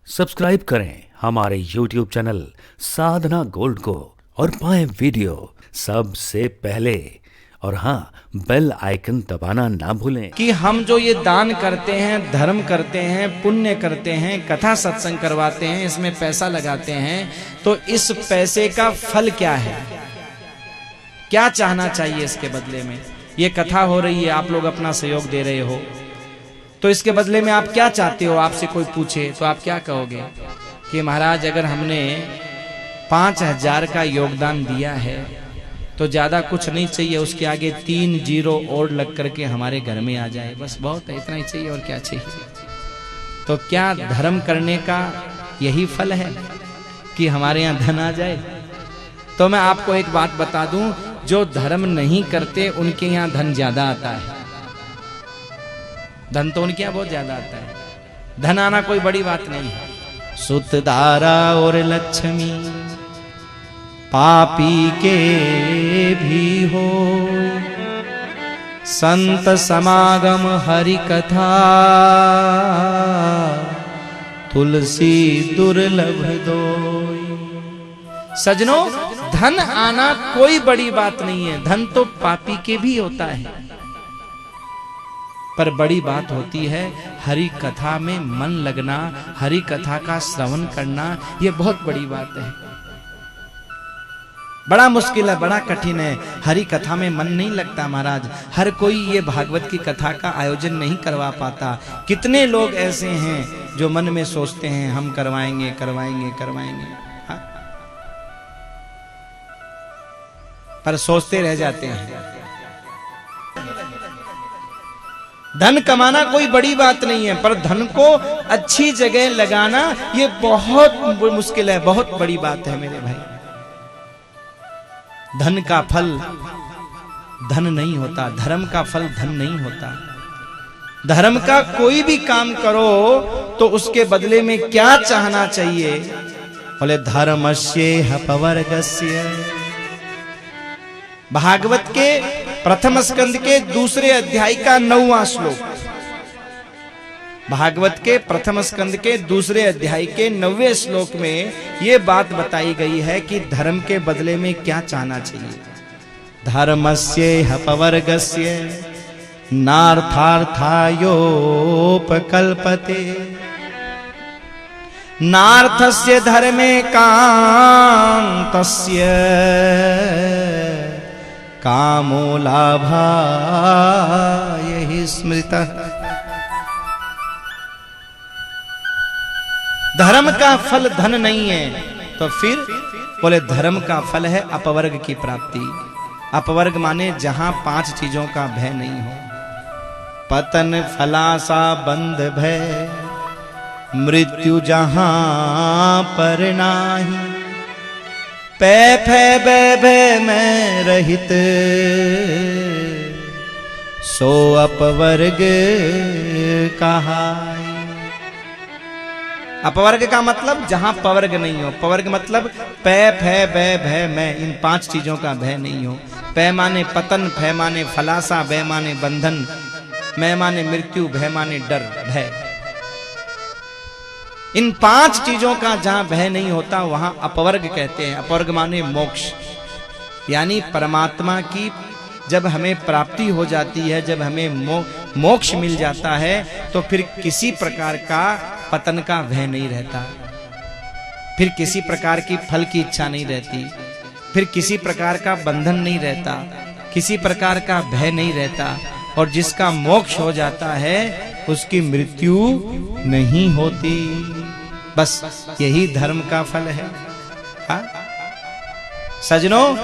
Subscribe करें हमारे YouTube channel साधना gold को और पाएं वीडियो सबसे पहले। और हाँ, बेल आइकन दबाना ना भूलें कि हम जो ये दान करते हैं, धर्म करते हैं, पुण्य करते हैं, कथा सत्संग करवाते हैं, इसमें पैसा लगाते हैं, तो इस पैसे का फल क्या है, क्या चाहना चाहिए इसके बदले में। ये कथा हो रही है, आप लोग अपना सहयोग दे रहे हो, तो इसके बदले में आप क्या चाहते हो। आपसे कोई पूछे तो आप क्या कहोगे कि महाराज अगर हमने 5,000 का योगदान दिया है तो ज्यादा कुछ नहीं चाहिए, उसके आगे 3 जीरो और लग करके हमारे घर में आ जाए, बस बहुत है, इतना ही चाहिए, और क्या चाहिए। तो क्या धर्म करने का यही फल है कि हमारे यहाँ धन आ जाए। तो मैं आपको एक बात बता दूं, जो धर्म नहीं करते उनके यहाँ धन ज्यादा आता है। धन तो उनके यहाँ बहुत ज्यादा आता है, धन आना कोई बड़ी बात नहीं है। सुतदारा और लक्ष्मी पापी के भी हो, संत समागम हरि कथा तुलसी दुर्लभ दोई। सजनों, धन आना कोई बड़ी बात नहीं है, धन तो पापी के भी होता है, पर बड़ी बात होती है हरि कथा में मन लगना, हरि कथा का श्रवण करना, ये बहुत बड़ी बात है। बड़ा मुश्किल है, बड़ा कठिन है, हरि कथा में मन नहीं लगता महाराज। हर कोई ये भागवत की कथा का आयोजन नहीं करवा पाता। कितने लोग ऐसे हैं जो मन में सोचते हैं हम करवाएंगे करवाएंगे करवाएंगे, हाँ? पर सोचते रह जाते हैं। धन कमाना कोई बड़ी बात नहीं है, पर धन को अच्छी जगह लगाना ये बहुत मुश्किल है, बहुत बड़ी बात है मेरे भाई। धन का फल धन नहीं होता, धर्म का फल धन नहीं होता। धर्म का कोई भी काम करो तो उसके बदले में क्या चाहना चाहिए। बोले धर्मस्य अपवर्गस्य। भागवत के प्रथम स्कंद के दूसरे अध्याय का 9वां श्लोक, भागवत के प्रथम स्कंद के दूसरे अध्याय के 9वें श्लोक में यह बात बताई गई है कि धर्म के बदले में क्या चाहना चाहिए। धर्मस्य अपवर्गस्य नार्थार्थायोपकल्पते, नार्थस्य धर्मे कान्तस्य कामो लाभाय हि स्मृतः। धर्म का फल धन नहीं है, तो फिर बोले धर्म का फल है अपवर्ग की प्राप्ति। अपवर्ग माने जहां 5 चीजों का भय नहीं हो। पतन फलासा बंध भय, मृत्यु जहां पर नाही, पै फै बै भय में रहित, सो अपवर्ग कहाई। अपवर्ग का मतलब जहां पवर्ग नहीं हो। पवर्ग मतलब पै फै बै भय में, इन 5 चीजों का भय नहीं हो। पै माने पतन, फै माने फलासा, बै माने बंधन, मैं माने मृत्यु, भय माने डर, भय। इन 5 चीजों का जहां भय नहीं होता वहां अपवर्ग कहते हैं। अपवर्ग माने मोक्ष, यानी परमात्मा की जब हमें प्राप्ति हो जाती है, जब हमें मोक्ष मिल जाता है, तो फिर किसी प्रकार का पतन का भय नहीं रहता, फिर किसी प्रकार की फल की इच्छा नहीं रहती, फिर किसी प्रकार का बंधन नहीं रहता, किसी प्रकार का भय नहीं रहता, और जिसका मोक्ष हो जाता है उसकी मृत्यु नहीं होती। बस यही धर्म का फल है। हाँ? सजनों,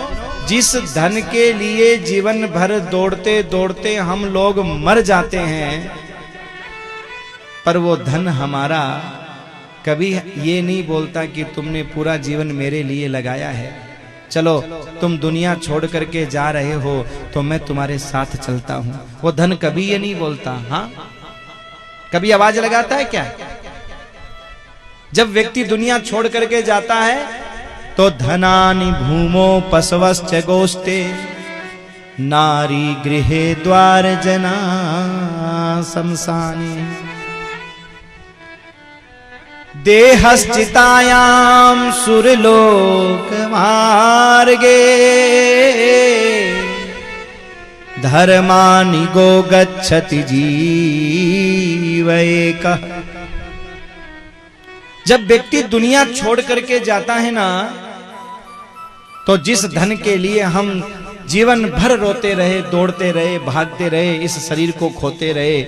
जिस धन के लिए जीवन भर दौड़ते दौड़ते हम लोग मर जाते हैं, पर वो धन हमारा कभी ये नहीं बोलता कि तुमने पूरा जीवन मेरे लिए लगाया है, चलो तुम दुनिया छोड़ करके जा रहे हो तो मैं तुम्हारे साथ चलता हूं। वो धन कभी ये नहीं बोलता। हाँ, कभी आवाज लगाता है क्या? जब व्यक्ति दुनिया छोड़ करके जाता है तो धनानि भूमो पशवश्च गोष्ठे, नारी गृहे द्वार जना शमशाने। देहश्चितायां सुरलोक मार्गे धर्मानि गो गच्छति जीव एकः। जब व्यक्ति दुनिया छोड़ करके जाता है ना, तो जिस धन के लिए हम जीवन भर रोते रहे, दौड़ते रहे, भागते रहे, इस शरीर को खोते रहे,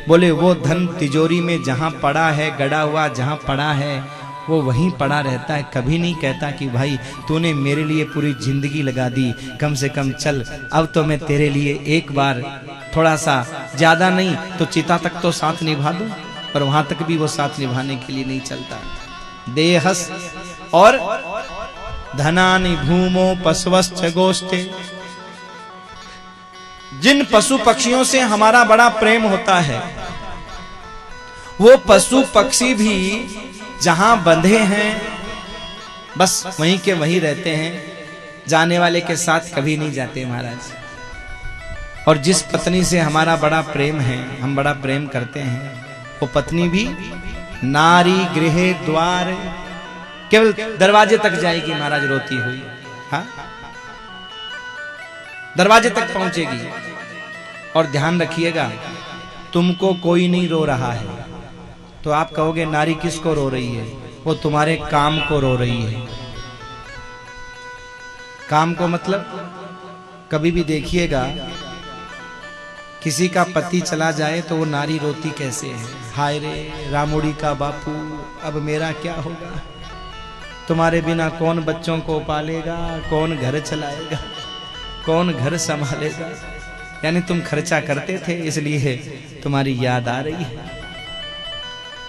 बोले वो धन तिजोरी में जहां पड़ा है, गड़ा हुआ जहां पड़ा है, वो वहीं पड़ा रहता है। कभी नहीं कहता कि भाई तूने मेरे लिए पूरी जिंदगी लगा दी, कम से कम चल अब तो मैं तेरे लिए एक बार थोड़ा सा, ज्यादा नहीं तो चिता तक तो साथ निभा दूं। पर वहां तक भी वो साथ निभाने के लिए नहीं चलता। देहस और धनानि भूमो पशवश्च गोष्ठे। जिन पशु पक्षियों से हमारा बड़ा प्रेम होता है, वो पशु पक्षी भी जहां बंधे हैं बस वहीं के वहीं रहते हैं, जाने वाले के साथ कभी नहीं जाते महाराज। और जिस पत्नी से हमारा बड़ा प्रेम है, हम बड़ा प्रेम करते हैं, वो पत्नी भी नारी गृहे द्वार, केवल दरवाजे तक जाएगी महाराज रोती हुई। हाँ, दरवाजे तक पहुंचेगी। और ध्यान रखिएगा, तुमको कोई नहीं रो रहा है तो आप कहोगे नारी किसको रो रही है? वो तुम्हारे काम को रो रही है। काम को मतलब कभी भी देखिएगा, किसी का पति चला जाए तो वो नारी रोती कैसे है, हाय रे रामुड़ी का बापू, अब मेरा क्या होगा, तुम्हारे बिना कौन बच्चों को पालेगा, कौन घर चलाएगा, कौन घर संभालेगा। यानी तुम खर्चा करते थे इसलिए तुम्हारी याद आ रही है।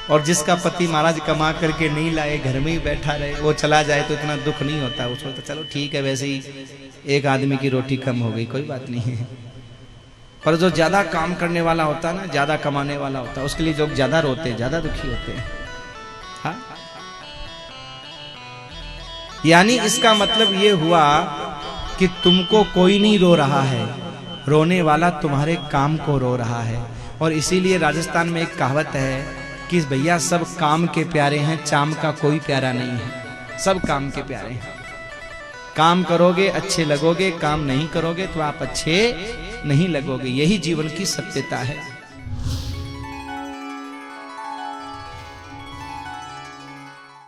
और जिसका पति महाराज कमा करके नहीं लाए, घर में ही बैठा रहे, वो चला जाए तो इतना दुख नहीं होता। वो सोचता चलो ठीक है, वैसे ही एक आदमी की रोटी कम हो गई, कोई बात नहीं है। पर जो ज्यादा काम करने वाला होता है ना, ज्यादा कमाने वाला होता है, उसके लिए लोग ज्यादा रोते हैं, ज्यादा दुखी होते हैं। हाँ, यानी इसका मतलब ये हुआ कि तुमको कोई नहीं रो रहा है, रोने वाला तुम्हारे काम को रो रहा है। और इसीलिए राजस्थान में एक कहावत है कि भैया सब काम के प्यारे हैं, चाम का कोई प्यारा नहीं है। सब काम के प्यारे हैं। काम करोगे अच्छे लगोगे, काम नहीं करोगे तो आप अच्छे नहीं लगोगे। यही जीवन की सत्यता है।